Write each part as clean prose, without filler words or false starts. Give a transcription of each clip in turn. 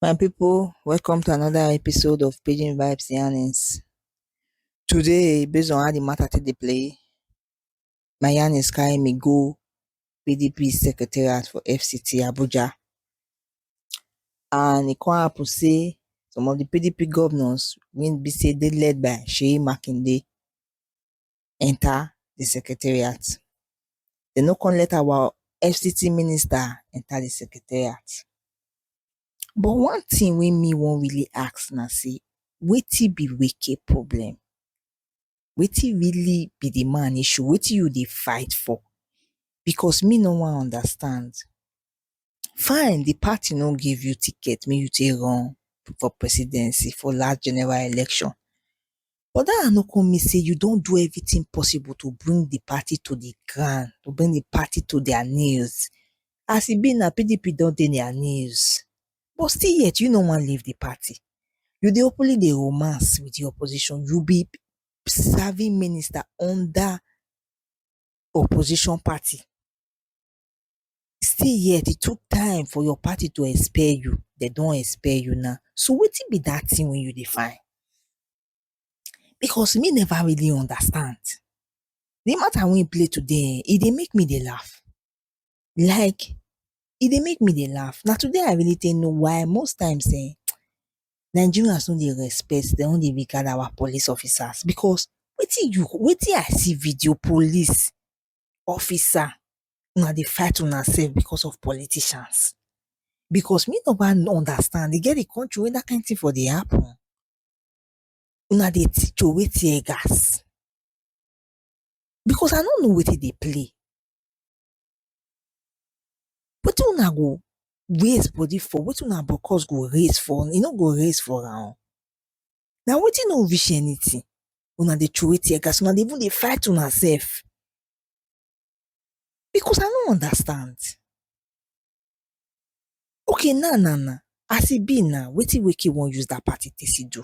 My people, welcome to another episode of Pidgin Vibes Yarnings. Today, based on how the matter take dey play, my yarnings carry me go PDP Secretariat for FCT Abuja. And e come happen say some of the PDP governors wey be say dey led by Seyi Makinde enter the secretariat. They no come let our FCT minister enter the secretariat. But one thing wey me wan really ask na say, wetin be Wike problem? Wetin really be the man issue? Wetin you dey fight for? Because me no wan understand. Fine, the party no give you ticket make you take run for presidency for last general election. But that no come mean say you don do everything possible to bring the party to the ground, to bring the party to their knees. As e be now, PDP don dey their knees. But still yet, you no wan leave the party. You dey openly dey romance with the opposition. You be serving minister under opposition party. Still yet, it took time for your party to expel you. They don expel you now. So wetin be that thing wey you dey find? Because me never really understand. The matter wey play today, e dey make me dey laugh. Like, e dey make me dey laugh. Na today I really take know why most times Nigerians no dey respect, they no dey regard our police officers. Because wetin I see video police officer una dey fight una sef because of politicians. Because me no wan understand, e get the country wey that kind thing for dey happen. Una dey throway tear gas. Because I no know wetin dey play. Wetin una go raise body for? Wetin una cause go raise for? E no go raise for am. Na wetin no reach anything. Una dey throway tear gas, una dey even dey fight una sef. Because I no understand. Okay, now, as e be now, wetin Wike wan use that party take still do?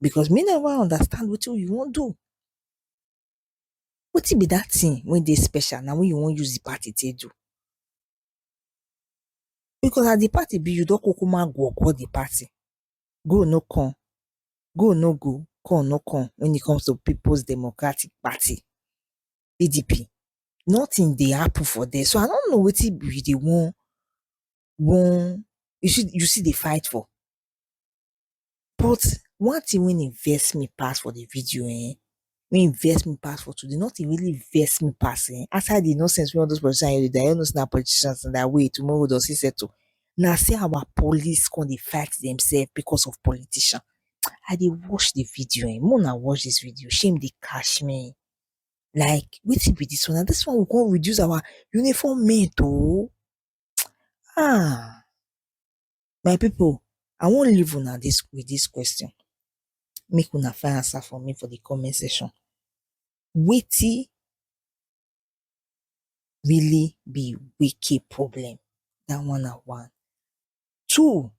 Because me never understand wetin you wan do. Wetin be that thing wey dey special na wey you wan use the party take do? Because as the party be, you don kukuma go the party. Go no come, go no go, come no come when it comes to People's Democratic Party, PDP. Nothing dey happen for there. So I don't know wetin you dey wan you see dey fight for. But one thing wey vex me pass for the video wey vex me pass for today, nothing really vex me pass aside the nonsense wey all those politicians dey do. I don't know say na politicians na their way tomorrow don still settle. Na say our police come dey fight themselves because of politician. I dey watch the video make una watch this video, shame dey catch me. Like, wetin be this one? Na this one we come reduce our uniform mate oh. My people, I wan leave una with this question. Make una find answer for me for the comment section. Wetin really be Wike problem? That one na one. Two,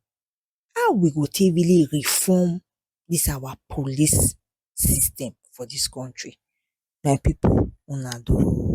how we go take really reform this our police system for this country? My people, una do.